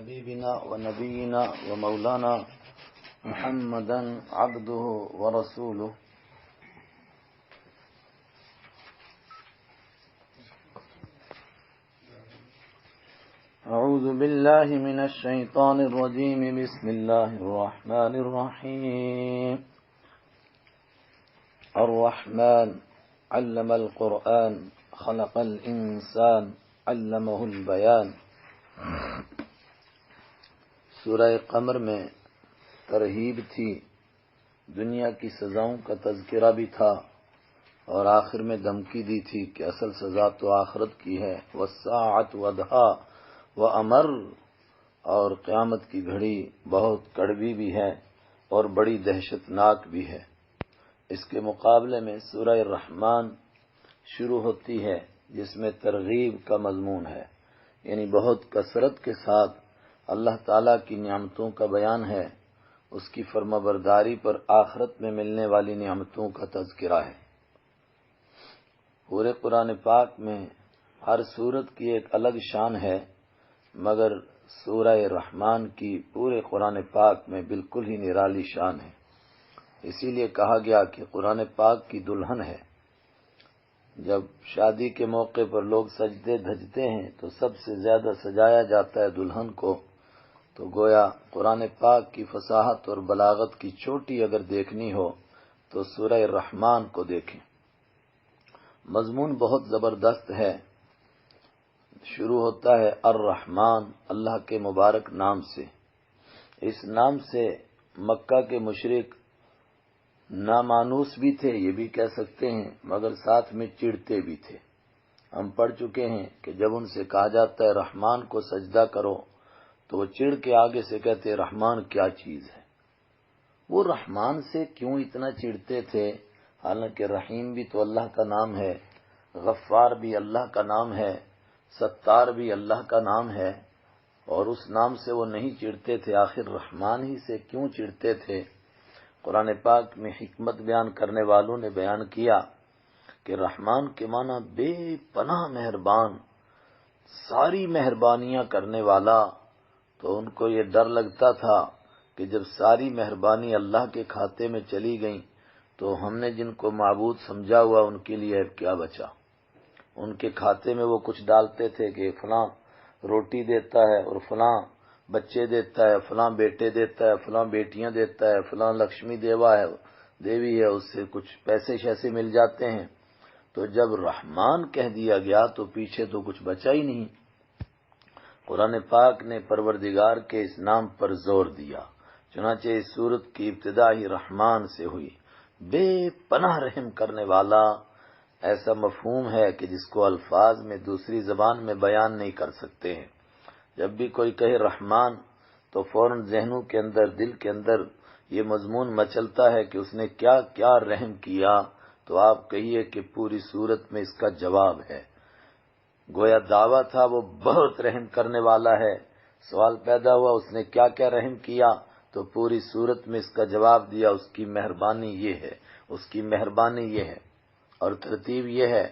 حبيبنا ونبينا ومولانا محمدا عبده ورسوله أعوذ بالله من الشيطان الرجيم بسم الله الرحمن الرحيم الرحمن علم القرآن خلق الإنسان علمه البيان۔ سورہ قمر میں ترہیب تھی، دنیا کی سزاؤں کا تذکرہ بھی تھا، اور آخر میں دھمکی دی تھی کہ اصل سزا تو آخرت کی ہے۔ والساعۃ وضحا وامر، اور قیامت کی گھڑی بہت کڑوی بھی ہے اور بڑی دہشت ناک بھی ہے۔ اس کے مقابلے میں سورہ الرحمن شروع ہوتی ہے جس میں ترغیب کا مضمون ہے، یعنی بہت کثرت کے ساتھ اللہ تعالیٰ کی نعمتوں کا بیان ہے، اس کی فرما برداری پر آخرت میں ملنے والی نعمتوں کا تذکرہ ہے۔ پورے قرآن پاک میں ہر سورت کی ایک الگ شان ہے، مگر سورہ رحمان کی پورے قرآن پاک میں بالکل ہی نرالی شان ہے۔ اسی لیے کہا گیا کہ قرآن پاک کی دلہن ہے۔ جب شادی کے موقع پر لوگ سجدے دھجتے ہیں تو سب سے زیادہ سجایا جاتا ہے دلہن کو، تو گویا قرآن پاک کی فصاحت اور بلاغت کی چوٹی اگر دیکھنی ہو تو سورہ الرحمن کو دیکھیں۔ مضمون بہت زبردست ہے، شروع ہوتا ہے الرحمن، اللہ کے مبارک نام سے۔ اس نام سے مکہ کے مشرک نامانوس بھی تھے، یہ بھی کہہ سکتے ہیں، مگر ساتھ میں چڑھتے بھی تھے۔ ہم پڑھ چکے ہیں کہ جب ان سے کہا جاتا ہے رحمان کو سجدہ کرو تو وہ چڑھ کے آگے سے کہتے رحمان کیا چیز ہے۔ وہ رحمان سے کیوں اتنا چڑھتے تھے؟ حالانکہ رحیم بھی تو اللہ کا نام ہے، غفار بھی اللہ کا نام ہے، ستار بھی اللہ کا نام ہے، اور اس نام سے وہ نہیں چڑھتے تھے، آخر رحمان ہی سے کیوں چڑھتے تھے؟ قرآن پاک میں حکمت بیان کرنے والوں نے بیان کیا کہ رحمان کے معنی بے پناہ مہربان، ساری مہربانیاں کرنے والا۔ تو ان کو یہ ڈر لگتا تھا کہ جب ساری مہربانی اللہ کے کھاتے میں چلی گئیں تو ہم نے جن کو معبود سمجھا ہوا ان کے لیے کیا بچا؟ ان کے کھاتے میں وہ کچھ ڈالتے تھے کہ فلاں روٹی دیتا ہے اور فلاں بچے دیتا ہے، فلاں بیٹے دیتا ہے، فلاں بیٹیاں دیتا ہے، فلاں لکشمی دیوی ہے، اس سے کچھ پیسے شیسے مل جاتے ہیں۔ تو جب رحمان کہہ دیا گیا تو پیچھے تو کچھ بچا ہی نہیں۔ قرآن پاک نے پروردگار کے اس نام پر زور دیا، چنانچہ اس سورت کی ابتدا ہی رحمان سے ہوئی، بے پناہ رحم کرنے والا۔ ایسا مفہوم ہے کہ جس کو الفاظ میں دوسری زبان میں بیان نہیں کر سکتے ہیں۔ جب بھی کوئی کہے رحمان تو فوراً ذہنوں کے اندر، دل کے اندر یہ مضمون مچلتا ہے کہ اس نے کیا کیا رحم کیا، تو آپ کہیے کہ پوری صورت میں اس کا جواب ہے۔ گویا دعویٰ تھا وہ بہت رحم کرنے والا ہے، سوال پیدا ہوا اس نے کیا کیا رحم کیا، تو پوری صورت میں اس کا جواب دیا، اس کی مہربانی یہ ہے، اس کی مہربانی یہ ہے۔ اور ترتیب یہ ہے،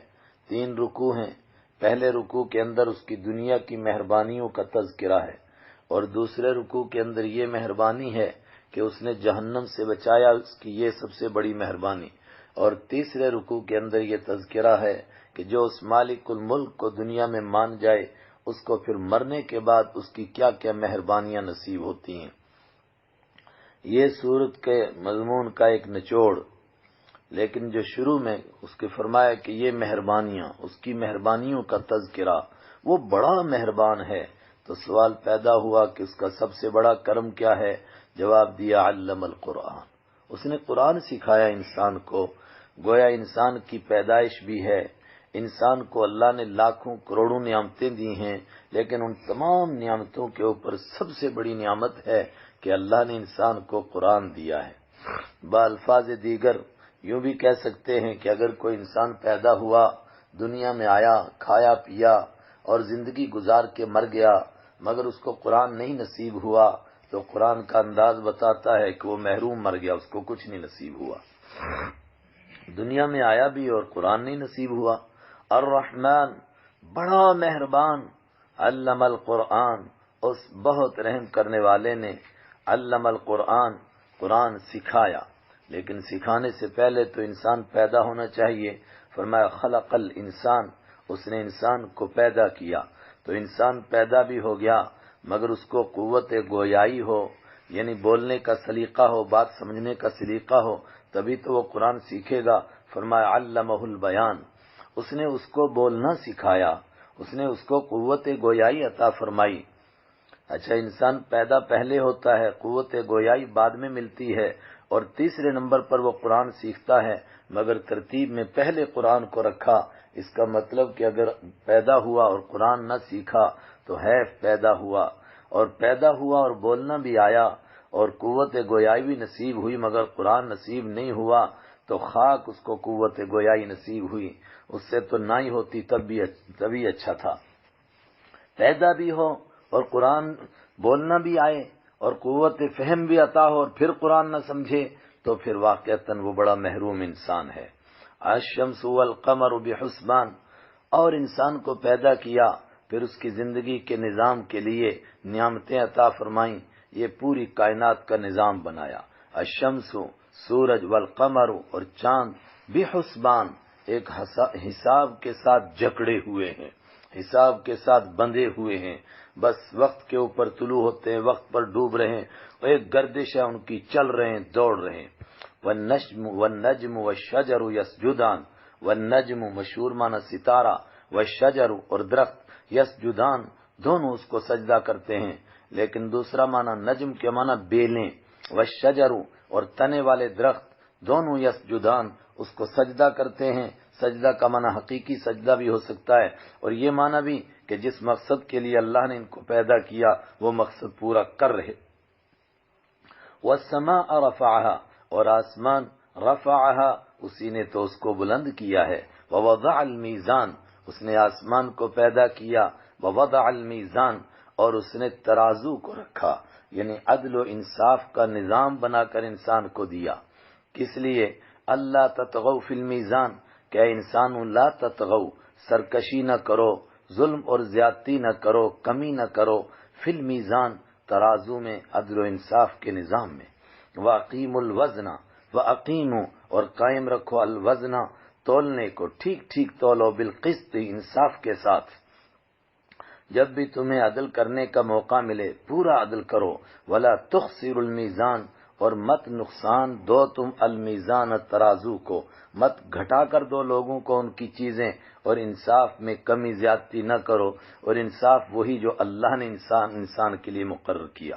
3 رکوع ہیں۔ پہلے رکوع کے اندر اس کی دنیا کی مہربانیوں کا تذکرہ ہے، اور دوسرے رکوع کے اندر یہ مہربانی ہے کہ اس نے جہنم سے بچایا، اس کی یہ سب سے بڑی مہربانی، اور تیسرے رکوع کے اندر یہ تذکرہ ہے کہ جو اس مالک الملک کو دنیا میں مان جائے اس کو پھر مرنے کے بعد اس کی کیا کیا مہربانیاں نصیب ہوتی ہیں۔ یہ سورت کے مضمون کا ایک نچوڑ، لیکن جو شروع میں اس کے فرمایا کہ یہ مہربانیاں، اس کی مہربانیوں کا تذکرہ، وہ بڑا مہربان ہے، تو سوال پیدا ہوا کہ اس کا سب سے بڑا کرم کیا ہے؟ جواب دیا علم القرآن، اس نے قرآن سکھایا انسان کو۔ گویا انسان کی پیدائش بھی ہے، انسان کو اللہ نے لاکھوں کروڑوں نعمتیں دی ہیں، لیکن ان تمام نعمتوں کے اوپر سب سے بڑی نعمت ہے کہ اللہ نے انسان کو قرآن دیا ہے۔ بالفاظ دیگر یوں بھی کہہ سکتے ہیں کہ اگر کوئی انسان پیدا ہوا، دنیا میں آیا، کھایا پیا اور زندگی گزار کے مر گیا، مگر اس کو قرآن نہیں نصیب ہوا، تو قرآن کا انداز بتاتا ہے کہ وہ محروم مر گیا، اس کو کچھ نہیں نصیب ہوا۔ دنیا میں آیا بھی اور قرآن نہیں نصیب ہوا۔ الرحمن، بڑا مہربان، علم القرآن، اس بہت رحم کرنے والے نے علم القرآن، قرآن سکھایا، لیکن سکھانے سے پہلے تو انسان پیدا ہونا چاہیے۔ فرمایا خلق الانسان، اس نے انسان کو پیدا کیا، تو انسان پیدا بھی ہو گیا، مگر اس کو قوت گویائی ہو، یعنی بولنے کا سلیقہ ہو، بات سمجھنے کا سلیقہ ہو، تبھی تو وہ قرآن سیکھے گا۔ فرمایا علمہ البیان، اس نے اس کو بولنا سکھایا، اس نے اس کو قوت گویائی عطا فرمائی۔ اچھا، انسان پیدا پہلے ہوتا ہے، قوت گویائی بعد میں ملتی ہے، اور تیسرے نمبر پر وہ قرآن سیکھتا ہے، مگر ترتیب میں پہلے قرآن کو رکھا۔ اس کا مطلب کہ اگر پیدا ہوا اور قرآن نہ سیکھا تو حیف پیدا ہوا، اور پیدا ہوا اور بولنا بھی آیا اور قوت گویائی بھی نصیب ہوئی، مگر قرآن نصیب نہیں ہوا تو خاک اس کو قوت گویائی نصیب ہوئی، اس سے تو نہ ہی ہوتی تبھی اچھا تھا۔ پیدا بھی ہو اور قرآن بولنا بھی آئے اور قوت فہم بھی عطا ہو اور پھر قرآن نہ سمجھے تو پھر واقعتاً وہ بڑا محروم انسان ہے۔ الشمس والقمر بحسبان، اور انسان کو پیدا کیا، پھر اس کی زندگی کے نظام کے لیے نعمتیں عطا فرمائیں، یہ پوری کائنات کا نظام بنایا۔ الشمس، سورج، والقمر، اور چاند، بحسبان، ایک حساب کے ساتھ جکڑے ہوئے ہیں، حساب کے ساتھ بندھے ہوئے ہیں، بس وقت کے اوپر طلوع ہوتے ہیں، وقت پر ڈوب رہے ہیں، اور ایک گردش ہے ان کی، چل رہے ہیں، دوڑ رہے ہیں۔ والنجم والشجر یسجدان، والنجم مشہور معنی ستارہ، والشجر اور درخت، یسجدان دونوں اس کو سجدہ کرتے ہیں، لیکن دوسرا معنی نجم کے معنی بیلیں، والشجر اور تنے والے درخت دونوں یسجدان اس کو سجدہ کرتے ہیں۔ سجدہ کا معنی حقیقی سجدہ بھی ہو سکتا ہے، اور یہ معنی بھی کہ جس مقصد کے لیے اللہ نے ان کو پیدا کیا وہ مقصد پورا کر رہے۔ والسماء رفعها، اور آسمان رفعها، اسی نے تو اس کو بلند کیا ہے۔ ووضع المیزان، اس نے آسمان کو پیدا کیا۔ ووضع المیزان، اور اس نے ترازو کو رکھا، یعنی عدل و انصاف کا نظام بنا کر انسان کو دیا۔ کس لیے؟ اللہ تطغوا فی المیزان، کہ انسان لا تطغوا، سرکشی نہ کرو، ظلم اور زیادتی نہ کرو، کمی نہ کرو، فی المیزان، ترازو میں، عدل و انصاف کے نظام میں۔ وَأَقِيمُوا الْوَزْنَ، وَأَقِيمُوا، اور قائم رکھو، الوزن، تولنے کو، ٹھیک ٹھیک تولو، بالقسط، انصاف کے ساتھ۔ جب بھی تمہیں عدل کرنے کا موقع ملے پورا عدل کرو۔ وَلَا تُخْسِرُوا الْمِيزَانَ، اور مت نقصان دو تم المیزان، ترازو کو، مت گھٹا کر دو لوگوں کو ان کی چیزیں، اور انصاف میں کمی زیادتی نہ کرو، اور انصاف وہی جو اللہ نے انسان کے لیے مقرر کیا۔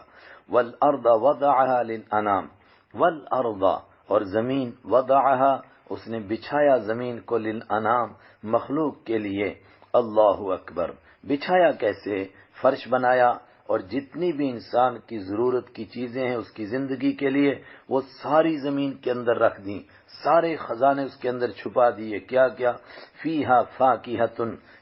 وَالْأَرْضَ وَضَعَهَا لِلْأَنَامِ، وَالْأَرْضَ، اور زمین، وَضَعَهَا، اس نے بچھایا زمین کو، لِلْأَنَامِ، مخلوق کے لیے۔ اللہ اکبر، بچھایا کیسے؟ فرش بنایا، اور جتنی بھی انسان کی ضرورت کی چیزیں ہیں اس کی زندگی کے لیے وہ ساری زمین کے اندر رکھ دیں، سارے خزانے اس کے اندر چھپا دیے۔ کیا کیا؟ فیہا فاکہۃ،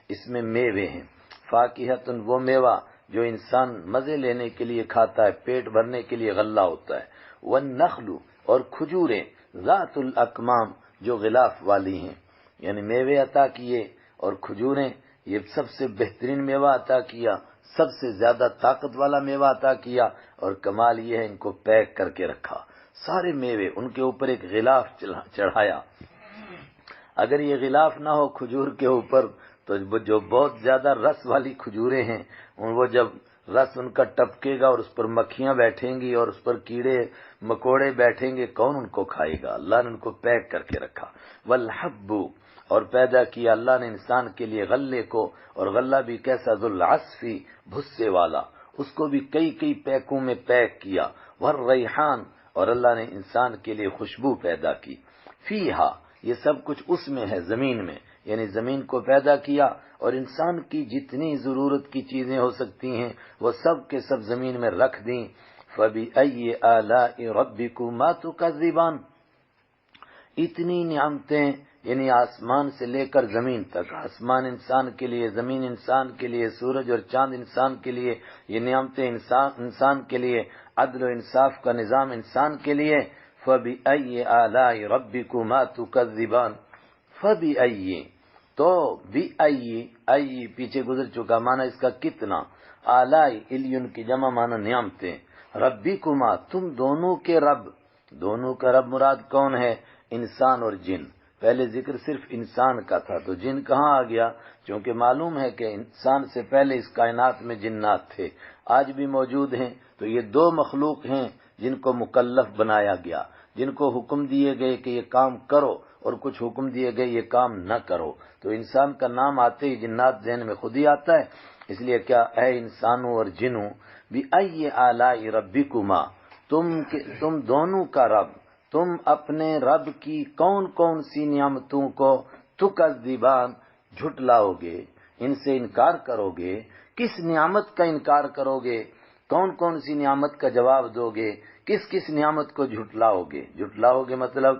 اس میں میوے ہیں۔ فاکہۃ، وہ میوہ جو انسان مزے لینے کے لیے کھاتا ہے، پیٹ بھرنے کے لیے غلہ ہوتا ہے۔ والنخل، اور کھجوریں، ذات الاکمام، جو غلاف والی ہیں، یعنی میوے عطا کیے، اور کھجوریں، یہ سب سے بہترین میوہ عطا کیا، سب سے زیادہ طاقت والا میوہ عطا کیا، اور کمال یہ ہے ان کو پیک کر کے رکھا، سارے میوے، ان کے اوپر ایک غلاف چڑھایا۔ اگر یہ غلاف نہ ہو کھجور کے اوپر تو جو بہت زیادہ رس والی کھجوریں ہیں، وہ جب رس ان کا ٹپکے گا اور اس پر مکھیاں بیٹھیں گی اور اس پر کیڑے مکوڑے بیٹھیں گے، کون ان کو کھائے گا؟ اللہ نے ان کو پیک کر کے رکھا۔ والحب، اور پیدا کیا اللہ نے انسان کے لیے غلے کو، اور غلہ بھی کیسا؟ ذو العصف، بھسے والا، اس کو بھی کئی کئی پیکوں میں پیک کیا۔ والریحان، اور اللہ نے انسان کے لیے خوشبو پیدا کی۔ فیہا، یہ سب کچھ اس میں ہے، زمین میں، یعنی زمین کو پیدا کیا، اور انسان کی جتنی ضرورت کی چیزیں ہو سکتی ہیں وہ سب کے سب زمین میں رکھ دیں۔ فَبِأَيِّ آلَاءِ رَبِّكُمَا تُكَذِّبَانِ، اتنی نعمتیں، یعنی آسمان سے لے کر زمین تک، آسمان انسان کے لیے، زمین انسان کے لیے، سورج اور چاند انسان کے لیے، یہ نعمتیں انسان کے لیے، عدل و انصاف کا نظام انسان کے لیے۔ فَبِأَيِّ آلَاءِ رَبِّكُمَا تُكَذِّبَانِ، فَبِأَيِّ، تو بِأَيِّ، پیچھے گزر چکا، معنی اس کا کتنا، آلائی الیون کی جمع مانا نعمتیں، ربکما تم دونوں کے رب، دونوں کا رب مراد کون ہے؟ انسان اور جن۔ پہلے ذکر صرف انسان کا تھا تو جن کہاں آ گیا؟ چونکہ معلوم ہے کہ انسان سے پہلے اس کائنات میں جنات تھے، آج بھی موجود ہیں، تو یہ دو مخلوق ہیں جن کو مکلف بنایا گیا، جن کو حکم دیے گئے کہ یہ کام کرو اور کچھ حکم دیے گئے یہ کام نہ کرو۔ تو انسان کا نام آتے ہی جنات ذہن میں خود ہی آتا ہے، اس لیے کیا اے انسانوں اور جنوں، بِأَيِّ آلَاءِ رَبِّكُمَا تم دونوں کا رب، تم اپنے رب کی کون کون سی نعمتوں کو تکذبان جھٹلاؤ گے، ان سے انکار کرو گے۔ کس نعمت کا انکار کرو گے؟ کون کون سی نعمت کا جواب دو گے؟ کس کس نعمت کو جھٹلاؤ گے؟ جھٹلاؤ گے مطلب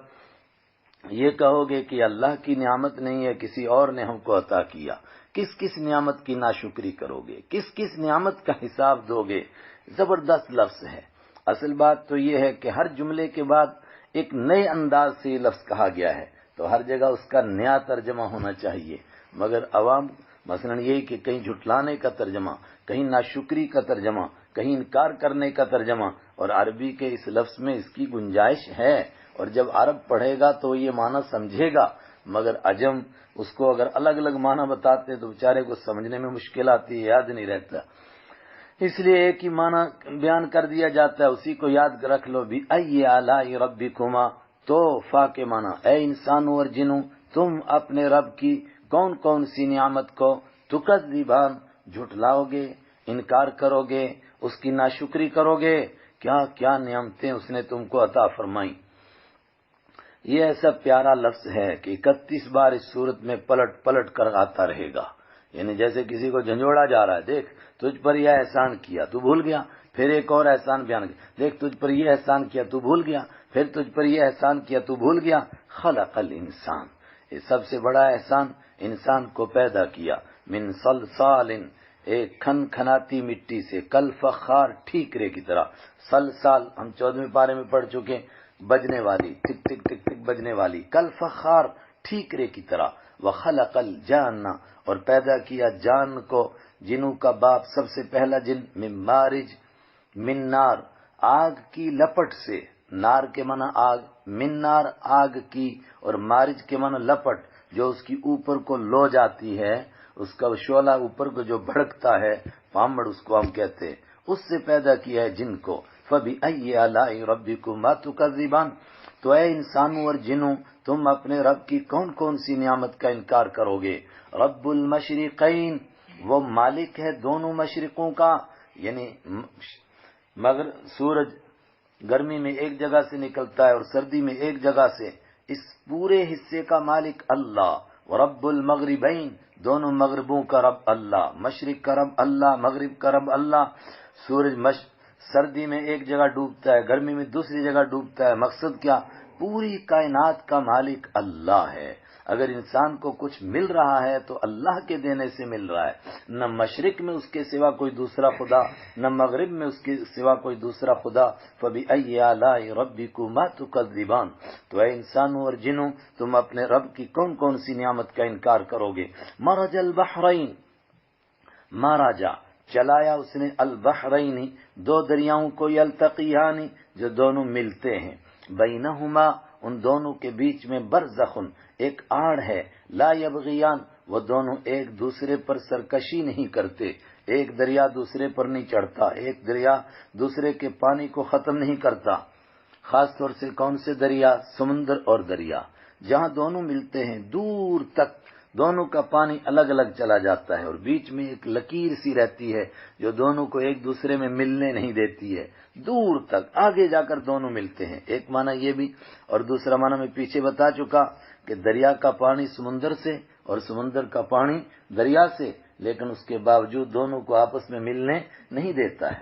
یہ کہو گے کہ اللہ کی نعمت نہیں ہے، کسی اور نے ہم کو عطا کیا۔ کس کس نعمت کی ناشکری کرو گے؟ کس کس نعمت کا حساب دو گے؟ زبردست لفظ ہے۔ اصل بات تو یہ ہے کہ ہر جملے کے بعد ایک نئے انداز سے یہ لفظ کہا گیا ہے، تو ہر جگہ اس کا نیا ترجمہ ہونا چاہیے، مگر عوام مثلا یہی کہ کہیں جھٹلانے کا ترجمہ، کہیں ناشکری کا ترجمہ، کہیں انکار کرنے کا ترجمہ، اور عربی کے اس لفظ میں اس کی گنجائش ہے، اور جب عرب پڑھے گا تو یہ معنی سمجھے گا، مگر عجم اس کو اگر الگ الگ معنی بتاتے تو بیچارے کو سمجھنے میں مشکل آتی ہے، یاد نہیں رہتا، اس لیے ایک ہی معنی بیان کر دیا جاتا ہے، اسی کو یاد رکھ لو۔ بِأَيِّ آلَاءِ رَبِّكُمَا تو فا کے معنی اے انسانوں اور جنوں تم اپنے رب کی کون کون سی نعمت کو تکذبان جھٹلاؤ گے، انکار کرو گے، اس کی ناشکری کرو گے، کیا کیا نعمتیں اس نے تم کو عطا فرمائیں۔ یہ ایسا پیارا لفظ ہے کہ 31 بار اس صورت میں پلٹ پلٹ کر آتا رہے گا، یعنی جیسے کسی کو جھنجھوڑا جا رہا ہے، دیکھ تجھ پر یہ احسان کیا تو بھول گیا، پھر ایک اور احسان بیان کیا، دیکھ تجھ پر یہ احسان کیا تو بھول گیا، پھر تجھ پر یہ احسان کیا تو بھول گیا۔ خلق الانسان، یہ سب سے بڑا احسان، انسان کو پیدا کیا، من صلصال ایک کھن کھناتی مٹی سے، کل فخار ٹھیکرے کی طرح، صلصال ہم 14ویں پارے میں پڑھ چکے، بجنے والی، ٹک ٹک ٹک ٹک بجنے والی، کل فخار ٹھیکرے کی طرح، وخلق الجان اور پیدا کیا جان کو، جنوں کا باپ سب سے پہلا جن، من مارج من نار آگ کی لپٹ سے، نار کے معنی آگ، من نار آگ کی، اور مارج کے معنی لپٹ، جو اس کی اوپر کو لو جاتی ہے، اس کا شعلہ اوپر کو جو بھڑکتا ہے، پامڑ اس کو ہم کہتے ہیں، اس سے پیدا کیا ہے جن کو۔ فَبِأَيِّ آلَاءِ رَبِّكُمَا تُكَذِّبَانِ تو اے انسانوں اور جنوں تم اپنے رب کی کون کون سی نعمت کا انکار کرو گے۔ رب المشرقین وہ مالک ہے دونوں مشرقوں کا، یعنی مگر سورج گرمی میں ایک جگہ سے نکلتا ہے اور سردی میں ایک جگہ سے، اس پورے حصے کا مالک اللہ، ورب المغربین دونوں مغربوں کا رب اللہ، مشرق کا رب اللہ، مغرب کا رب اللہ۔ سورج سردی میں ایک جگہ ڈوبتا ہے، گرمی میں دوسری جگہ ڈوبتا ہے، مقصد کیا؟ پوری کائنات کا مالک اللہ ہے۔ اگر انسان کو کچھ مل رہا ہے تو اللہ کے دینے سے مل رہا ہے، نہ مشرق میں اس کے سوا کوئی دوسرا خدا، نہ مغرب میں اس کے سوا کوئی دوسرا خدا۔ فَبِأَيِّ آلَاءِ رَبِّكُمَا تُكَذِّبَانِ تو اے انسانوں اور جنوں تم اپنے رب کی کون کون سی نعمت کا انکار کرو گے۔ مرج البحرین ماراجا چلایا اس نے، البحرین دو دریاؤں کو، یلتقیان جو دونوں ملتے ہیں، بینہما ان دونوں کے بیچ میں برزخن ایک آڑ ہے، لا یبغیان وہ دونوں ایک دوسرے پر سرکشی نہیں کرتے، ایک دریا دوسرے پر نہیں چڑھتا، ایک دریا دوسرے کے پانی کو ختم نہیں کرتا۔ خاص طور سے کون سے دریا؟ سمندر اور دریا، جہاں دونوں ملتے ہیں دور تک دونوں کا پانی الگ الگ چلا جاتا ہے، اور بیچ میں ایک لکیر سی رہتی ہے جو دونوں کو ایک دوسرے میں ملنے نہیں دیتی ہے، دور تک آگے جا کر دونوں ملتے ہیں۔ ایک معنی یہ بھی، اور دوسرا معنی میں پیچھے بتا چکا کہ دریا کا پانی سمندر سے اور سمندر کا پانی دریا سے، لیکن اس کے باوجود دونوں کو آپس میں ملنے نہیں دیتا ہے۔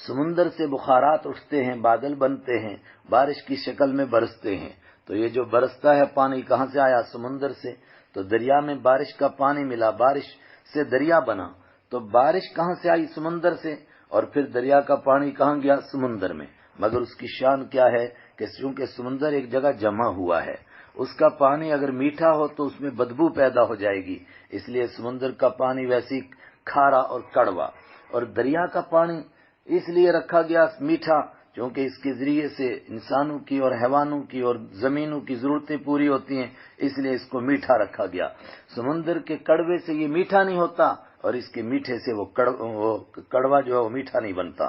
سمندر سے بخارات اٹھتے ہیں، بادل بنتے ہیں، بارش کی شکل میں برستے ہیں، تو یہ جو برستا ہے پانی کہاں سے آیا؟ سمندر سے۔ تو دریا میں بارش کا پانی ملا، بارش سے دریا بنا، تو بارش کہاں سے آئی؟ سمندر سے، اور پھر دریا کا پانی کہاں گیا؟ سمندر میں۔ مگر اس کی شان کیا ہے کہ چونکہ سمندر ایک جگہ جمع ہوا ہے، اس کا پانی اگر میٹھا ہو تو اس میں بدبو پیدا ہو جائے گی، اس لیے سمندر کا پانی ویسی کھارا اور کڑوا، اور دریا کا پانی اس لیے رکھا گیا میٹھا کیونکہ اس کے ذریعے سے انسانوں کی اور حیوانوں کی اور زمینوں کی ضرورتیں پوری ہوتی ہیں، اس لیے اس کو میٹھا رکھا گیا۔ سمندر کے کڑوے سے یہ میٹھا نہیں ہوتا، اور اس کے میٹھے سے وہ کڑوا جو ہے وہ میٹھا نہیں بنتا۔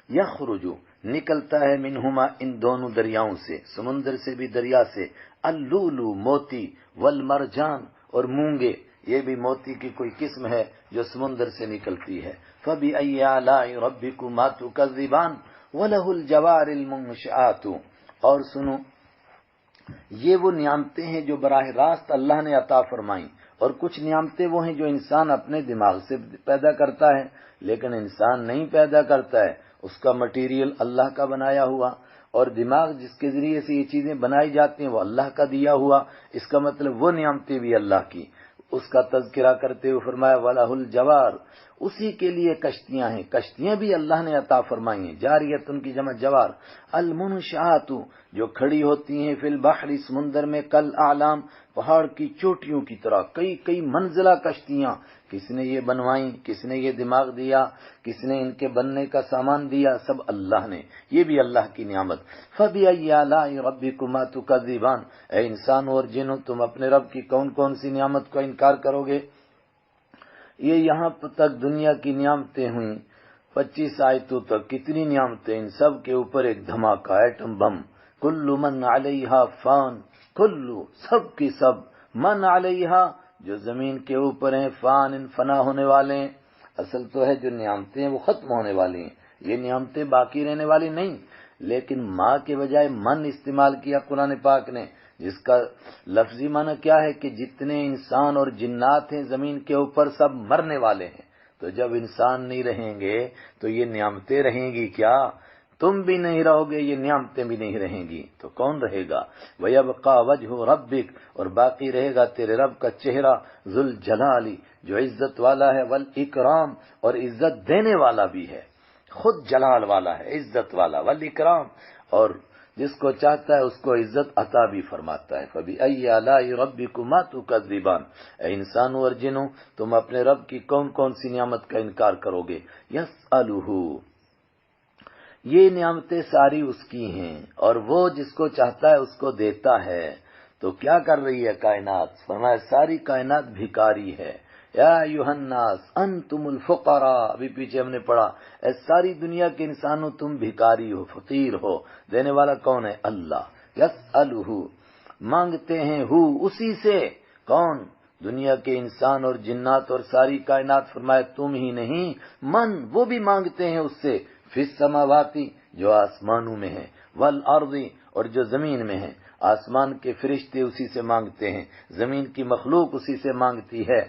یخرج نکلتا ہے منہما ان دونوں دریاؤں سے، سمندر سے بھی دریا سے، اللولو موتی، والمرجان اور مونگے، یہ بھی موتی کی کوئی قسم ہے جو سمندر سے نکلتی ہے۔ فَبِأَيِّ آلَاءِ رَبِّكُمَا تُكَذِّبَانِ وَلَهُ الْجَوَارِ الْمُنشَآتُ۔ اور سنو، یہ وہ نعمتیں ہیں جو براہ راست اللہ نے عطا فرمائیں، اور کچھ نعمتیں وہ ہیں جو انسان اپنے دماغ سے پیدا کرتا ہے، لیکن انسان نہیں پیدا کرتا ہے، اس کا مٹیریل اللہ کا بنایا ہوا، اور دماغ جس کے ذریعے سے یہ چیزیں بنائی جاتی ہیں وہ اللہ کا دیا ہوا، اس کا مطلب وہ نعمتیں بھی اللہ کی۔ اس کا تذکرہ کرتے ہوئے فرمایا وَلَهُ الْجَوَارُ، اسی کے لیے کشتیاں ہیں، کشتیاں بھی اللہ نے عطا فرمائی ہیں، جاریتن کی جمع جوار، المنشآت جو کھڑی ہوتی ہیں فی البحر سمندر میں، کل اعلام پہاڑ کی چوٹیوں کی طرح، کئی کئی منزلہ کشتیاں، کس نے یہ بنوائیں، کس نے یہ دماغ دیا، کس نے ان کے بننے کا سامان دیا، سب اللہ نے، یہ بھی اللہ کی نعمت۔ فَبِأَيِّ آلَاءِ رَبِّكُمَا تُكَذِّبَانِ، اے انسان اور جنوں تم اپنے رب کی کون کون سی نعمت کا انکار کرو گے؟ یہ یہاں تک دنیا کی نعمتیں ہوئیں، 25 آیتوں تک کتنی نعمتیں، ان سب کے اوپر ایک دھماکہ، ایٹم بم۔ کل من علیہا فان، کلو سب کی سب، من علیہا جو زمین کے اوپر ہیں، فان فنا ہونے والے ہیں۔ اصل تو ہے جو نعمتیں ہیں وہ ختم ہونے والی ہیں، یہ نعمتیں باقی رہنے والی نہیں، لیکن ماں کے بجائے من استعمال کیا قرآن پاک نے، جس کا لفظی معنی کیا ہے کہ جتنے انسان اور جنات ہیں زمین کے اوپر سب مرنے والے ہیں، تو جب انسان نہیں رہیں گے تو یہ نعمتیں رہیں گی کیا؟ تم بھی نہیں رہو گے، یہ نعمتیں بھی نہیں رہیں گی، تو کون رہے گا؟ وَيَبْقَى وَجْهُ رَبِّكَ، اور باقی رہے گا تیرے رب کا چہرہ، ذو الجلال جو عزت والا ہے، والاکرام اور عزت دینے والا بھی ہے، خود جلال والا ہے، عزت والا، والاکرام اور جس کو چاہتا ہے اس کو عزت عطا بھی فرماتا ہے۔ فَبِأَيِّ آلَاءِ رَبِّكُمَا تُكَذِّبَانِ، اے انسانوں اور جنوں تم اپنے رب کی کون کون سی نعمت کا انکار کرو گے؟ يَسْأَلُهُ، یہ نعمتیں ساری اس کی ہیں، اور وہ جس کو چاہتا ہے اس کو دیتا ہے۔ تو کیا کر رہی ہے کائنات؟ فرمایا ساری کائنات بھکاری ہے۔ یا ایھا الناس انتم الفقراء، ابھی پیچھے ہم نے پڑھا، اے ساری دنیا کے انسانوں تم بھکاری ہو، فقیر ہو، دینے والا کون ہے؟ اللہ۔ یسألہ، مانگتے ہیں، ہو اسی سے، کون؟ دنیا کے انسان اور جنات اور ساری کائنات، فرمایا تم ہی نہیں، من وہ بھی مانگتے ہیں اس سے، فی السماواتی جو آسمانوں میں ہے، والارض اور جو زمین میں ہے، آسمان کے فرشتے اسی سے مانگتے ہیں، زمین کی مخلوق اسی سے مانگتی ہے،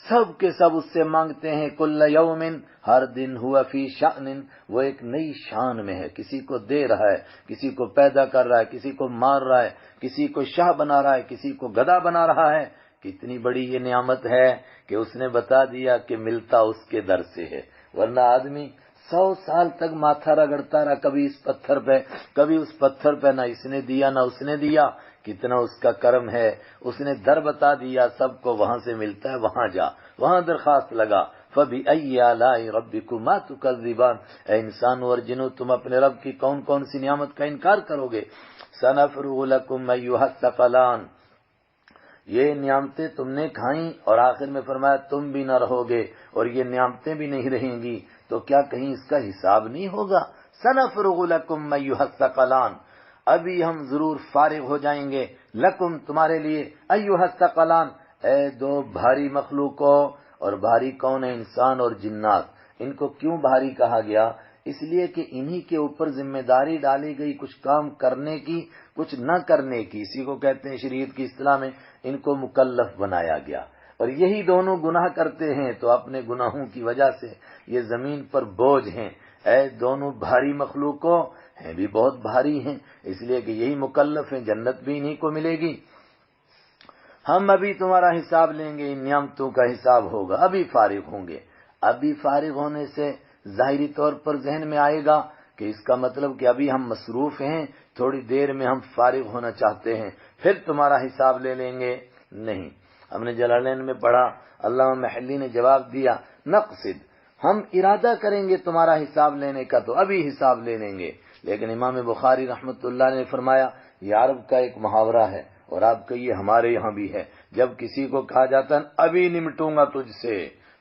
سب کے سب اس سے مانگتے ہیں، کل یوم ہر دن، ہوا فی شأن وہ ایک نئی شان میں ہے، کسی کو دے رہا ہے، کسی کو پیدا کر رہا ہے، کسی کو مار رہا ہے، کسی کو شاہ بنا رہا ہے، کسی کو گدھا بنا رہا ہے۔ کتنی بڑی یہ نعمت ہے کہ اس نے بتا دیا کہ ملتا اس کے در سے ہے، ورنہ آدمی 100 سال تک ماتھا رگڑتا رہا، کبھی اس پتھر پہ کبھی اس پتھر پہ، نہ اس نے دیا نہ اس نے دیا، کتنا اس کا کرم ہے، اس نے در بتا دیا سب کو، وہاں سے ملتا ہے، وہاں جا، وہاں درخواست لگا۔ فَبِأَيِّ آلَاءِ رَبِّكُمَا تُكَذِّبَانِ، اے انسانوں اور جنوں تم اپنے رب کی کون کون سی نعمت کا انکار کرو گے؟ سَنَفْرُغُ لَكُمْ أَيُّهَ الثَّقَلَانِ، یہ نعمتیں تم نے کھائیں، اور آخر میں فرمایا تم بھی نہ رہو گے، اور یہ نعمتیں بھی نہیں رہیں گی، تو کیا کہیں اس کا حساب نہیں ہوگا؟ سَنَفْرُغُ لَكُمْ أَيُّهَ الثَّقَلَانِ، ابھی ہم ضرور فارغ ہو جائیں گے، لکم تمہارے لیے، ایھا الثقلان اے دو بھاری مخلوقوں، اور بھاری کون ہے؟ انسان اور جنات۔ ان کو کیوں بھاری کہا گیا؟ اس لیے کہ انہی کے اوپر ذمہ داری ڈالی گئی کچھ کام کرنے کی، کچھ نہ کرنے کی، اسی کو کہتے ہیں شریعت کی اصطلاح میں ان کو مکلف بنایا گیا، اور یہی دونوں گناہ کرتے ہیں تو اپنے گناہوں کی وجہ سے یہ زمین پر بوجھ ہیں۔ اے دونوں بھاری مخلوقوں، ہیں بھی بہت بھاری ہیں، اس لیے کہ یہی مکلف ہیں، جنت بھی انہی کو ملے گی۔ ہم ابھی تمہارا حساب لیں گے، ان نعمتوں کا حساب ہوگا، ابھی فارغ ہوں گے۔ ابھی فارغ ہونے سے ظاہری طور پر ذہن میں آئے گا کہ اس کا مطلب کہ ابھی ہم مصروف ہیں، تھوڑی دیر میں ہم فارغ ہونا چاہتے ہیں، پھر تمہارا حساب لے لیں گے۔ نہیں، ہم نے جلالین میں پڑھا، علامہ محلی نے جواب دیا نقصد، ہم ارادہ کریں گے تمہارا حساب لینے کا تو ابھی حساب لے لیں گے. لیکن امام بخاری رحمت اللہ نے فرمایا یہ عرب کا ایک محاورہ ہے اور آپ کا یہ ہمارے یہاں بھی ہے، جب کسی کو کہا جاتا ہے ابھی نمٹوں گا تجھ سے،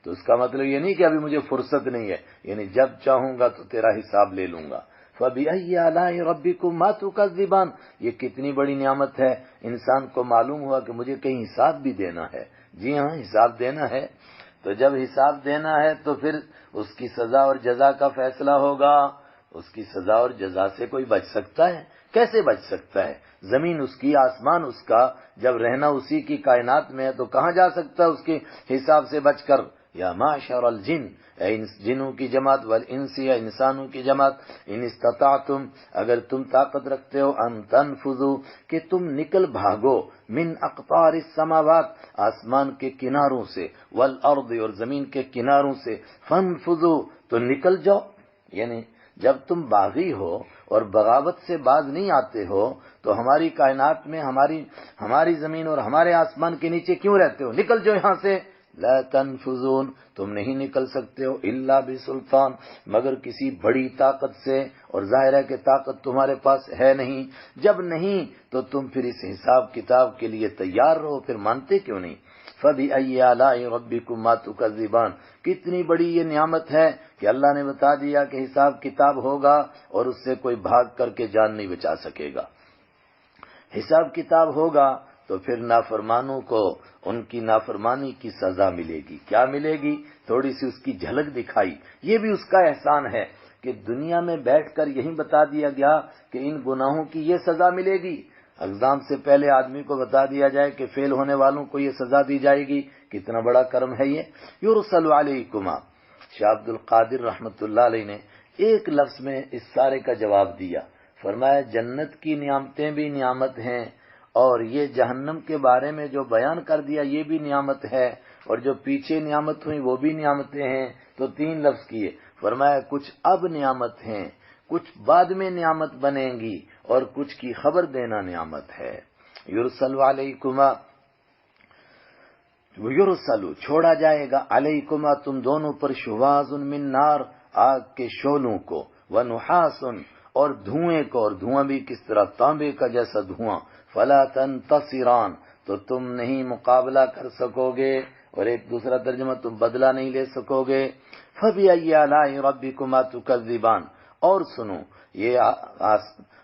تو اس کا مطلب یہ نہیں کہ ابھی مجھے فرصت نہیں ہے، یعنی جب چاہوں گا تو تیرا حساب لے لوں گا. فَبِأَيِّ آلَاءِ رَبِّكُمَا تُكَذِّبَانِ، یہ کتنی بڑی نعمت ہے، انسان کو معلوم ہوا کہ مجھے کہیں حساب بھی دینا ہے. جی ہاں، حساب دینا ہے. تو جب حساب دینا ہے تو پھر اس کی سزا اور جزا کا فیصلہ ہوگا. اس کی سزا اور جزا سے کوئی بچ سکتا ہے؟ کیسے بچ سکتا ہے؟ زمین اس کی، آسمان اس کا، جب رہنا اسی کی کائنات میں ہے تو کہاں جا سکتا ہے اس کے حساب سے بچ کر؟ یا معشر الجن، اے جنوں کی جماعت، والانس، یا انسانوں کی جماعت، ان استطعتم، اگر تم طاقت رکھتے ہو، ان تنفذوا، کہ تم نکل بھاگو، من اقطار السماوات، آسمان کے کناروں سے، والارض، اور زمین کے کناروں سے، فانفذوا، تو نکل جاؤ. یعنی جب تم باغی ہو اور بغاوت سے باز نہیں آتے ہو تو ہماری کائنات میں ہماری زمین اور ہمارے آسمان کے نیچے کیوں رہتے ہو؟ نکل جاؤ یہاں سے. لا تنفذون، تم نہیں نکل سکتے ہو، الا بسلطان، مگر کسی بڑی طاقت سے، اور ظاہر ہے کہ طاقت تمہارے پاس ہے نہیں. جب نہیں تو تم پھر اس حساب کتاب کے لیے تیار رہو، پھر مانتے کیوں نہیں؟ فَبِأَيِّ آلَاءِ رَبِّكُمَا تُكَذِّبَانِ، کتنی بڑی یہ نعمت ہے کہ اللہ نے بتا دیا کہ حساب کتاب ہوگا اور اس سے کوئی بھاگ کر کے جان نہیں بچا سکے گا. حساب کتاب ہوگا تو پھر نافرمانوں کو ان کی نافرمانی کی سزا ملے گی. کیا ملے گی؟ تھوڑی سی اس کی جھلک دکھائی. یہ بھی اس کا احسان ہے کہ دنیا میں بیٹھ کر یہی بتا دیا گیا کہ ان گناہوں کی یہ سزا ملے گی. اگزام سے پہلے آدمی کو بتا دیا جائے کہ فیل ہونے والوں کو یہ سزا دی جائے گی. کتنا بڑا کرم ہے یہ. یرسل علیکما، شاہ عبد القادر رحمت اللہ علیہ نے ایک لفظ میں اس سارے کا جواب دیا. فرمایا جنت کی نعمتیں بھی نعمت ہیں، اور یہ جہنم کے بارے میں جو بیان کر دیا یہ بھی نعمت ہے، اور جو پیچھے نعمت ہوئی وہ بھی نعمتیں ہیں. تو تین لفظ کیے. فرمایا کچھ اب نعمت ہیں، کچھ بعد میں نعمت بنیں گی، اور کچھ کی خبر دینا نعمت ہے. یرسل علیکما، یرسلو، چھوڑا جائے گا، علیکما، تم دونوں پر، شواظ من نار، آگ کے شعلوں کو، ونحاس، اور دھوئیں کو، اور دھواں بھی کس طرح؟ تانبے کا جیسا دھواں. فلا تنتصران، تو تم نہیں مقابلہ کر سکو گے، اور ایک دوسرا ترجمہ تم بدلہ نہیں لے سکو گے. فَبِأَيِّ آلَاءِ رَبِّكُمَا تُكَذِّبَانِ، اور سنو، یہ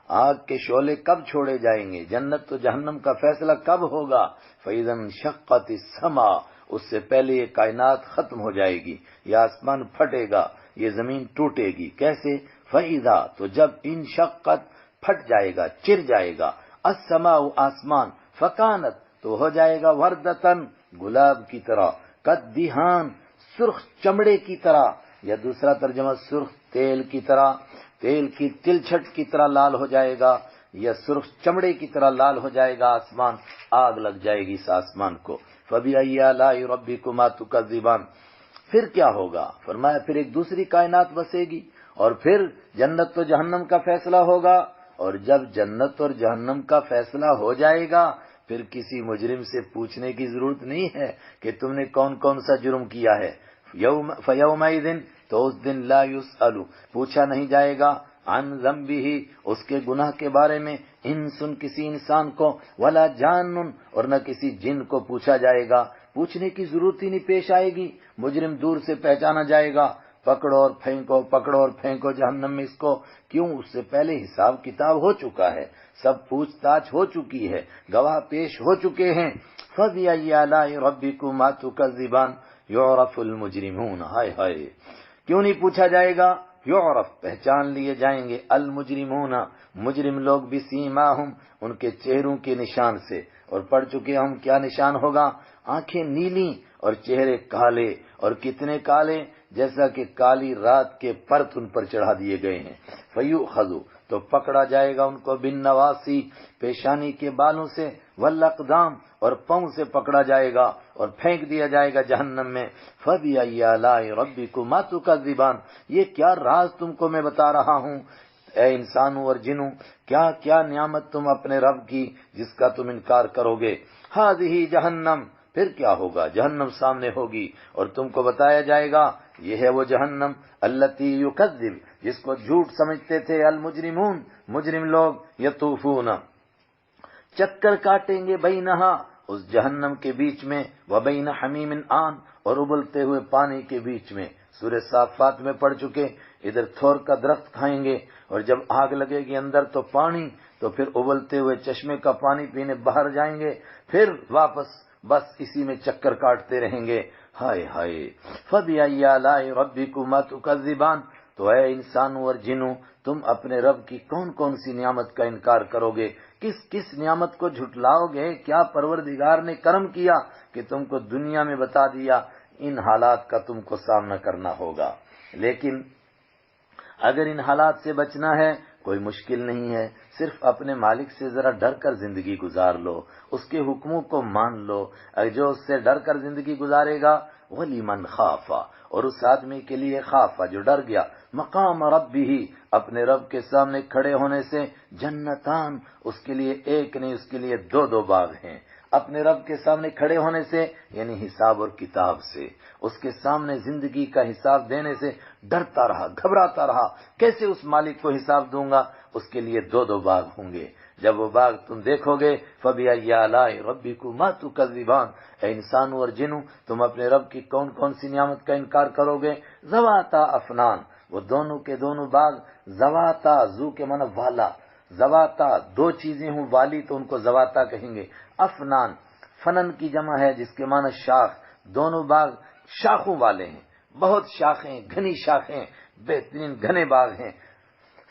آگ کے شعلے کب چھوڑے جائیں گے؟ جنت و جہنم کا فیصلہ کب ہوگا؟ فَإِذَا انشَقَّتِ السَّمَاءُ، اس سے پہلے یہ کائنات ختم ہو جائے گی، یہ آسمان پھٹے گا، یہ زمین ٹوٹے گی. کیسے؟ فَإِذَا، تو جب انشقت، پھٹ جائے گا، چر جائے گا، السماء، آسمان، فکانت، تو ہو جائے گا، وردتن، گلاب کی طرح، کالدہان، سرخ چمڑے کی طرح، یا دوسرا ترجمہ سرخ تیل کی طرح، تیل کی تلچھٹ کی طرح لال ہو جائے گا، یا سرخ چمڑے کی طرح لال ہو جائے گا آسمان، آگ لگ جائے گی اس آسمان کو. فَبِأَيِّ آلَاءِ رَبِّكُمَا تُكَذِّبَانِ، پھر کیا ہوگا؟ فرمایا پھر ایک دوسری کائنات بسے گی، اور پھر جنت و جہنم کا فیصلہ ہوگا. اور جب جنت اور جہنم کا فیصلہ ہو جائے گا پھر کسی مجرم سے پوچھنے کی ضرورت نہیں ہے کہ تم نے کون کون سا جرم کیا ہے. فَيَوْمَئِذٍ، تو اس دن، لا يُسْأَلُ، پوچھا نہیں جائے گا، عن ذنبہ، اس کے گناہ کے بارے میں، انسن، کسی انسان کو، ولا جان، اور نہ کسی جن کو پوچھا جائے گا. پوچھنے کی ضرورت ہی نہیں پیش آئے گی. مجرم دور سے پہچانا جائے گا، پکڑو اور پھینکو، پکڑو اور پھینکو جہنم میں اس کو. کیوں؟ اس سے پہلے حساب کتاب ہو چکا ہے، سب پوچھ تاچھ ہو چکی ہے، گواہ پیش ہو چکے ہیں. فَبِأَيِّ آلَاءِ رَبِّكُمَا تُكَذِّبَانِ يُعْرَفُ الْمُجْرِمُونَ، ہائے ہائے، کیوں نہیں پوچھا جائے گا؟ یعرف، پہچان لیے جائیں گے، المجرمون، مجرم لوگ، بسیماہم، ان کے چہروں کے نشان سے. اور پڑھ چکے ہم کیا نشان ہوگا؟ آنکھیں نیلی اور چہرے کالے، اور کتنے کالے؟ جیسا کہ کالی رات کے پرت ان پر چڑھا دیے گئے ہیں. فَيُؤْخَذُ، تو پکڑا جائے گا ان کو، بالنواسی، پیشانی کے بالوں سے، والاقدام، اور پاؤں سے پکڑا جائے گا اور پھینک دیا جائے گا جہنم میں. فَبِأَيِّ آلَاءِ رَبِّكُمَا تُكَذِّبَانِ، یہ کیا راز تم کو میں بتا رہا ہوں اے انسانوں اور جنوں، کیا کیا نعمت تم اپنے رب کی جس کا تم انکار کرو گے. هَذِهِ جہنم، پھر کیا ہوگا؟ جہنم سامنے ہوگی اور تم کو بتایا جائے گا یہ ہے وہ جہنم التی یکذب، جس کو جھوٹ سمجھتے تھے المجرمون، مجرم لوگ، یطوفون چکر کاٹیں گے بینہا اس جہنم کے بیچ میں، وبین حمیم آن اور ابلتے ہوئے پانی کے بیچ میں۔ سورہ صافات میں پڑھ چکے، ادھر تھور کا درخت کھائیں گے اور جب آگ لگے گی اندر تو پانی، تو پھر ابلتے ہوئے چشمے کا پانی پینے باہر جائیں گے، پھر واپس بس اسی میں چکر کاٹتے رہیں گے۔ ہائے ہائے، فَبِأَيِّ آلَاءِ رَبِّكُمَا تُكَذِّبَانِ، تو اے انسانوں اور جنوں، تم اپنے رب کی کون کون سی نعمت کا انکار کرو گے؟ کس کس نعمت کو جھٹلاؤ گے؟ کیا پروردگار نے کرم کیا کہ تم کو دنیا میں بتا دیا ان حالات کا تم کو سامنا کرنا ہوگا؟ لیکن اگر ان حالات سے بچنا ہے کوئی مشکل نہیں ہے، صرف اپنے مالک سے ذرا ڈر کر زندگی گزار لو، اس کے حکموں کو مان لو۔ جو اس سے ڈر کر زندگی گزارے گا وَلِمَنْ خَافَ، اور اس آدمی کے لیے خافہ جو ڈر گیا، مقام ربہ، اپنے رب کے سامنے کھڑے ہونے سے، جنتان، اس کے لیے ایک نہیں اس کے لیے دو دو باغ ہیں۔ اپنے رب کے سامنے کھڑے ہونے سے یعنی حساب اور کتاب سے، اس کے سامنے زندگی کا حساب دینے سے ڈرتا رہا، گھبراتا رہا، کیسے اس مالک کو حساب دوں گا؟ اس کے لیے دو دو باغ ہوں گے۔ جب وہ باغ تم دیکھو گے، فَبِأَيِّ آلَاءِ رَبِّكُمَا تُكَذِّبَانِ، اے انسانوں اور جنوں، تم اپنے رب کی کون کون سی نعمت کا انکار کرو گے؟ ذواتا افنان، وہ دونوں کے دونوں باغ، ذواتا، ذو کے معنی والا، ذواتا دو چیزیں ہوں والی تو ان کو ذواتا کہیں گے۔ افنان فنن کی جمع ہے جس کے معنی شاخ، دونوں باغ شاخوں والے ہیں، بہت شاخیں، گھنی شاخیں، بہترین گھنے باغ ہیں۔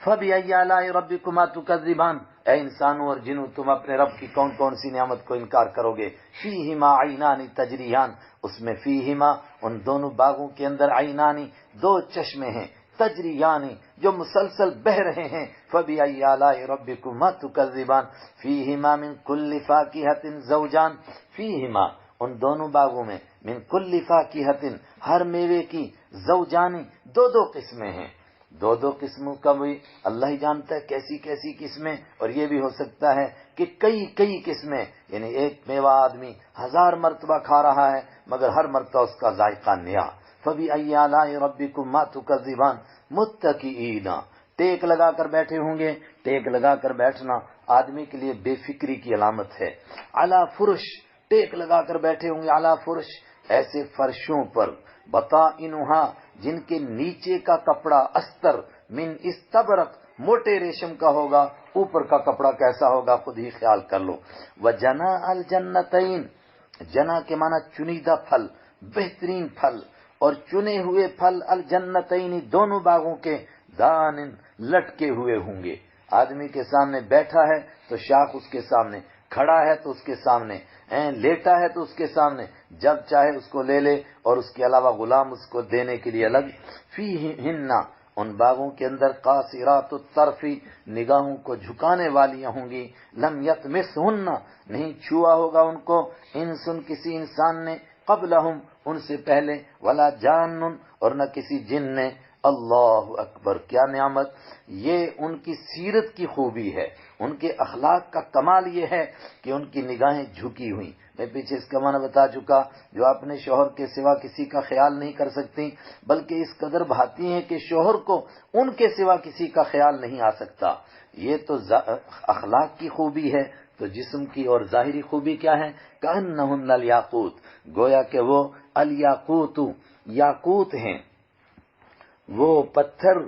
فَبِأَيِّ آلَاءِ رَبِّكُمَا تُكَذِّبَانِ، اے انسانوں اور جنوں، تم اپنے رب کی کون کون سی نعمت کو انکار کرو گے؟ فِيهِمَا عَيْنَانِ تَجْرِيَانِ، اس میں فِيهِمَا ان دونوں باغوں کے اندر عینانی دو چشمے ہیں، تجریانی جو مسلسل بہ رہے ہیں۔ فَبِأَيِّ آلَاءِ رَبِّكُمَا تُكَذِّبَانِ فِيهِمَا مِن كُلِّ فَاكِهَةٍ زَوْجَانِ، فِيهِمَا ان دونوں باغوں میں، من کل فاکہۃ ہر میوے کی، زوجانی دو دو قسمیں ہیں۔ دو دو قسموں کا بھی اللہ ہی جانتا ہے کیسی کیسی قسمیں، اور یہ بھی ہو سکتا ہے کہ کئی کئی قسمیں، یعنی ایک میوہ آدمی 1000 مرتبہ کھا رہا ہے مگر ہر مرتبہ اس کا ذائقہ نیا۔ فَبِأَيِّ آلَاءِ رَبِّكُمَا تُكَذِّبَانِ مُتَّكِئِينَ، ٹیک لگا کر بیٹھے ہوں گے۔ ٹیک لگا کر بیٹھنا آدمی کے لیے بے فکری کی علامت ہے۔ علی فرش، ٹیک لگا کر بیٹھے ہوں گے، علی فرش، ایسے فرشوں پر، بطائنہا جن کے نیچے کا کپڑا استر، من استبرق موٹے ریشم کا ہوگا، اوپر کا کپڑا کیسا ہوگا خود ہی خیال کر لو۔ وجنا الجنتین، جنا کے معنی چنیدہ پھل، بہترین پھل، اور چنے ہوئے پھل، الجنتین دونوں باغوں کے، دان لٹکے ہوئے ہوں گے۔ آدمی کے سامنے بیٹھا ہے تو شاخ اس کے سامنے، کھڑا ہے تو اس کے سامنے، لیٹا ہے تو اس کے سامنے، جب چاہے اس کو لے لے، اور اس کے علاوہ غلام اس کو دینے کے لیے الگ۔ فیہن، ان باغوں کے اندر، قاصرات الطرف، نگاہوں کو جھکانے والیاں ہوں گی، لم یطمثہن، نہیں چھوا ہوگا ان کو، انسن کسی انسان نے، قبلہم ان سے پہلے، ولا جان اور نہ کسی جن نے۔ اللہ اکبر، کیا نعمت! یہ ان کی سیرت کی خوبی ہے، ان کے اخلاق کا کمال یہ ہے کہ ان کی نگاہیں جھکی ہوئی۔ میں پیچھے اس کا معنی بتا چکا، جو اپنے شوہر کے سوا کسی کا خیال نہیں کر سکتی، بلکہ اس قدر بھاتی ہیں کہ شوہر کو ان کے سوا کسی کا خیال نہیں آ سکتا۔ یہ تو اخلاق کی خوبی ہے، تو جسم کی اور ظاہری خوبی کیا ہے؟ کأنہن الیاقوت، گویا کہ وہ الیاقوت، یاقوت ہیں، وہ پتھر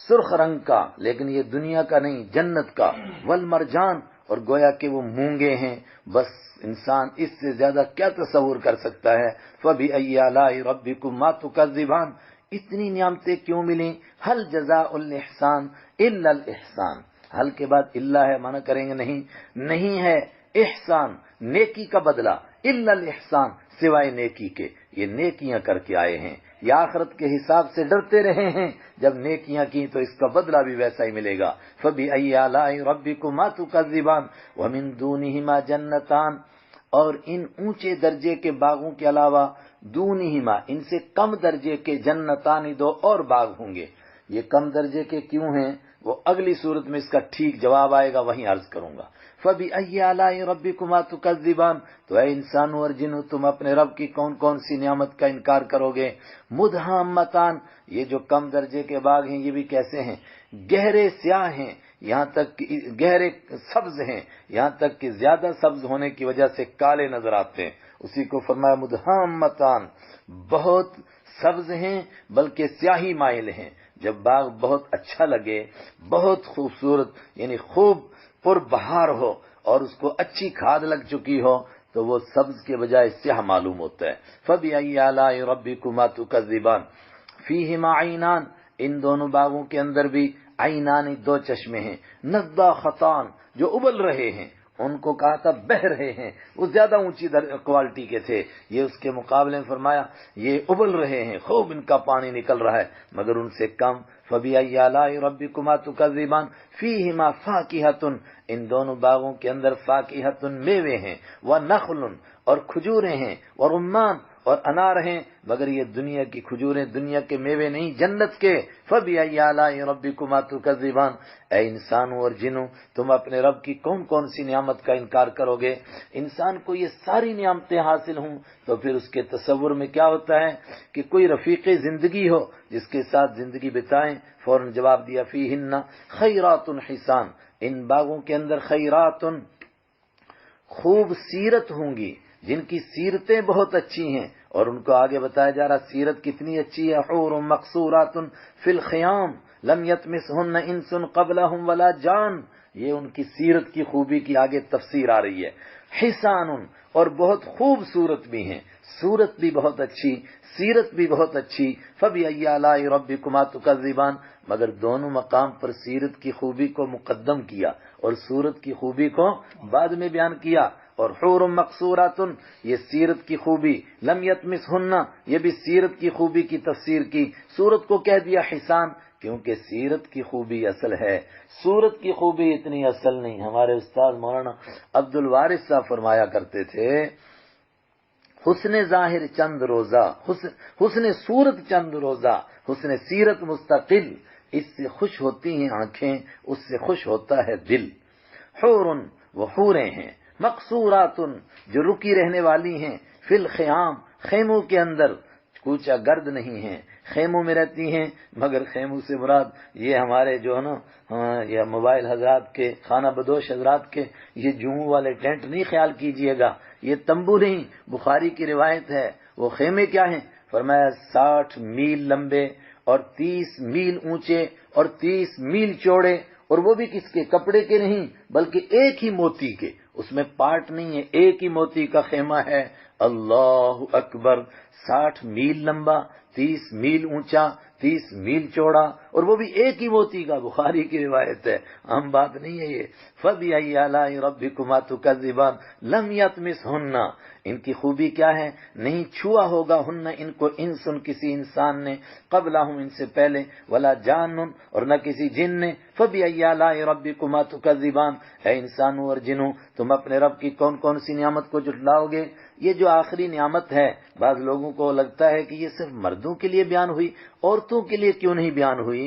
سرخ رنگ کا، لیکن یہ دنیا کا نہیں، جنت کا، والمرجان، اور گویا کہ وہ مونگے ہیں۔ بس انسان اس سے زیادہ کیا تصور کر سکتا ہے؟ فَبِأَيِّ آلَاءِ رَبِّكُمَا تُكَذِّبَانِ، اتنی نعمتیں کیوں ملیں؟ هل جزاء الاحسان الا الاحسان، حل کے بعد اللہ ہے، معنی کریں گے نہیں ہے احسان نیکی کا بدلہ، الا الاحسان سوائے نیکی کے، یہ نیکیاں کر کے آئے ہیں، یا آخرت کے حساب سے ڈرتے رہے ہیں، جب نیکیاں کی تو اس کا بدلہ بھی ویسا ہی ملے گا۔ فَبِأَيِّ آلَاءِ رَبِّكُمَا تُكَذِّبَانِ وَمِن دُونِهِمَا جَنَّتَانِ، اور ان اونچے درجے کے باغوں کے علاوہ، دونہما ان سے کم درجے کے، جنتان دو اور باغ ہوں گے۔ یہ کم درجے کے کیوں ہیں؟ وہ اگلی صورت میں اس کا ٹھیک جواب آئے گا، وہیں عرض کروں گا۔ فَبِأَيِّ آلَاءِ رَبِّكُمَا تُكَذِّبَانِ، تو اے انسانوں اور جنوں تم اپنے رب کی کون کون سی نعمت کا انکار کرو گے؟ مُدْحَامَّتَانِ، یہ جو کم درجے کے باغ ہیں یہ بھی کیسے ہیں؟ گہرے سیاہ ہیں، یہاں تک کہ گہرے سبز ہیں، یہاں تک کہ زیادہ سبز ہونے کی وجہ سے کالے نظر آتے ہیں، اسی کو فرمایا مدہامتان، بہت سبز ہیں بلکہ سیاہی مائل ہیں۔ جب باغ بہت اچھا لگے، بہت خوبصورت یعنی خوب پر بہار ہو اور اس کو اچھی کھاد لگ چکی ہو تو وہ سبز کے بجائے سیاہ معلوم ہوتا ہے۔ فَبِأَيِّ آلَاءِ رَبِّكُمَا تُكَذِّبَانِ فِيهِمَا عَيْنَانِ، ان دونوں باغوں کے اندر بھی عینان، دو چشمے ہیں، نضاختان، جو ابل رہے ہیں، ان کو کہا تھا بہ رہے ہیں، وہ زیادہ اونچی کوالٹی کے تھے، یہ اس کے مقابلے میں فرمایا یہ ابل رہے ہیں، خوب ان کا پانی نکل رہا ہے مگر ان سے کم۔ فَبِأَيِّ آلَاءِ رَبِّكُمَا تُكَذِّبَانِ فِيهِمَا فَاكِهَةٌ، ان دونوں باغوں کے اندر فاکہۃ، میوے ہیں، وَنَخْلٌ، اور کھجوریں ہیں، وَرُمَّان، اور انار ہیں، مگر یہ دنیا کی کھجوریں، دنیا کے میوے نہیں، جنت کے۔ فَبِأَيِّ آلَاءِ رَبِّكُمَا تُكَذِّبَانِ، اے انسانوں اور جنوں تم اپنے رب کی کون کون سی نعمت کا انکار کرو گے؟ انسان کو یہ ساری نعمتیں حاصل ہوں تو پھر اس کے تصور میں کیا ہوتا ہے کہ کوئی رفیق زندگی ہو جس کے ساتھ زندگی بتائیں۔ فوراً جواب دیا فیہن خیرات حسان، ان باغوں کے اندر خیرات، خوب سیرت ہوں گی، جن کی سیرتیں بہت اچھی ہیں، اور ان کو آگے بتایا جا رہا سیرت کتنی اچھی ہے۔ حور مقصورات فی الخیام لم یطمثہن انس قبلہم ولا جان، یہ ان کی سیرت کی خوبی کی آگے تفسیر آ رہی ہے۔ حسان، اور بہت خوبصورت بھی ہیں، صورت بھی بہت اچھی، سیرت بھی بہت اچھی۔ فَبِأَيِّ آلَاءِ رَبِّكُمَا تُكَذِّبَانِ، مگر دونوں مقام پر سیرت کی خوبی کو مقدم کیا اور صورت کی خوبی کو بعد میں بیان کیا۔ اور حور مقصورات، یہ سیرت کی خوبی، لم یطمثہن، یہ بھی سیرت کی خوبی کی تفسیر کی، صورت کو کہہ دیا حسان کیونکہ سیرت کی خوبی اصل ہے، صورت کی خوبی اتنی اصل نہیں۔ ہمارے استاد مولانا عبد الوارث صاحب فرمایا کرتے تھے حسن ظاہر چند روزہ، حسن صورت چند روزہ، حسن سیرت مستقل، اس سے خوش ہوتی ہیں آنکھیں، اس سے خوش ہوتا ہے دل۔ حور، وہ حوریں ہیں، مقصورات، جو رکی رہنے والی ہیں، فی الخیام، خیموں کے اندر، کوچہ گرد نہیں ہیں، خیموں میں رہتی ہیں، مگر خیموں سے مراد یہ ہمارے جو ہے نا یہ موبائل حضرات کے، خانہ بدوش حضرات کے یہ جموں والے ٹینٹ نہیں خیال کیجئے گا، یہ تمبو نہیں، بخاری کی روایت ہے۔ وہ خیمے کیا ہیں؟ فرمایا 60 میل لمبے اور 30 میل اونچے اور 30 میل چوڑے، اور وہ بھی کس کے؟ کپڑے کے نہیں بلکہ ایک ہی موتی کے، اس میں پارٹ نہیں ہے، ایک ہی موتی کا خیمہ ہے۔ اللہ اکبر، 60 میل لمبا، 30 میل اونچا، 30 میل چوڑا، اور وہ بھی ایک ہی موتی کا، بخاری کی روایت ہے، عام بات نہیں ہے یہ۔ فَبِأَيِّ آلَاءِ رَبِّكُمَا تُكَذِّبَانِ لَمْ يَطْمِثْهُنَّ، ان کی خوبی کیا ہے؟ نہیں چھوا ہوگا ہن، ان کو انسن، کسی انسان نے، قبلہم، ان سے پہلے، ولا جان، اور نہ کسی جن نے۔ فَبِأَيِّ آلَاءِ رَبِّكُمَا تُكَذِّبَانِ، اے انسانوں اور جنوں تم اپنے رب کی کون کون سی نعمت کو جھٹلاؤ گے؟ یہ جو آخری نعمت ہے، بعض لوگوں کو لگتا ہے کہ یہ صرف مردوں کے لیے بیان ہوئی، عورتوں کے لیے کیوں نہیں بیان ہوئی؟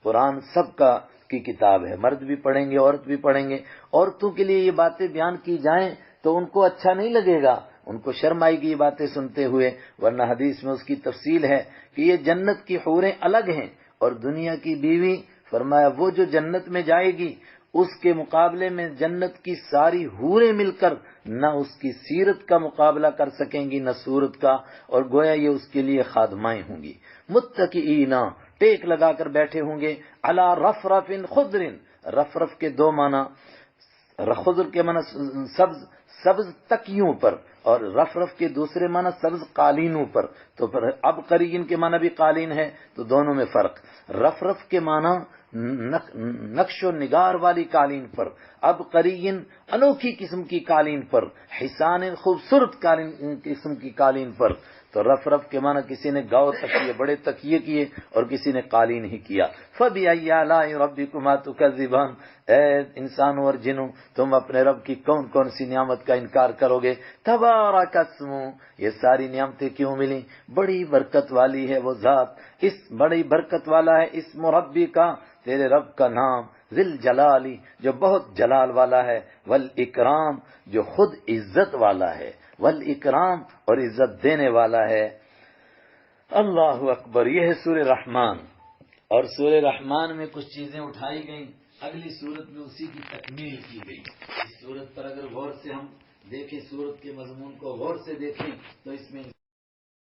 قرآن سب کا کی کتاب ہے، مرد بھی پڑھیں گے، عورت بھی پڑھیں گے۔ عورتوں کے لیے یہ باتیں بیان کی جائیں تو ان کو اچھا نہیں لگے گا، ان کو شرم آئے گی یہ باتیں سنتے ہوئے، ورنہ حدیث میں اس کی تفصیل ہے کہ یہ جنت کی حوریں الگ ہیں اور دنیا کی بیوی، فرمایا وہ جو جنت میں جائے گی اس کے مقابلے میں جنت کی ساری حوریں مل کر نہ اس کی سیرت کا مقابلہ کر سکیں گی نہ صورت کا، اور گویا یہ اس کے لیے خادمائیں ہوں گی۔ متکئین، ٹیک لگا کر بیٹھے ہوں گے، علی رفرف خضر، رفرف کے دو معنی، خضر کے معنی سبز تکیوں پر، اور رفرف کے دوسرے معنی سبز قالینوں پر، تو پھر عبقرین کے معنی بھی قالین ہے، تو دونوں میں فرق۔ رفرف کے معنی نقش و نگار والی قالین پر، عبقرین انوکھی قسم کی قالین پر، حسان خوبصورت قسم کی قالین پر۔ تو رف رف کے معنی کسی نے گاؤ تکیے، بڑے تکیے کیے، اور کسی نے قالین ہی کیا۔ فَبِأَيِّ آلَاءِ رَبِّكُمَا تُكَذِّبَانِ، اے انسانوں اور جنوں تم اپنے رب کی کون کون سی نعمت کا انکار کرو گے؟ تبارک اسمہ، یہ ساری نعمتیں کیوں ملی؟ بڑی برکت والی ہے وہ ذات، اس بڑی برکت والا ہے اسم ربی کا، تیرے رب کا نام ذل جلالی جو بہت جلال والا ہے، والاکرام جو خود عزت والا ہے، والاکرام اور عزت دینے والا ہے۔ اللہ اکبر۔ یہ ہے سورہ رحمان، اور سورہ رحمان میں کچھ چیزیں اٹھائی گئیں، اگلی سورت میں اسی کی تکمیل کی گئی۔ اس سورت پر اگر غور سے ہم دیکھیں، سورت کے مضمون کو غور سے دیکھیں تو اس میں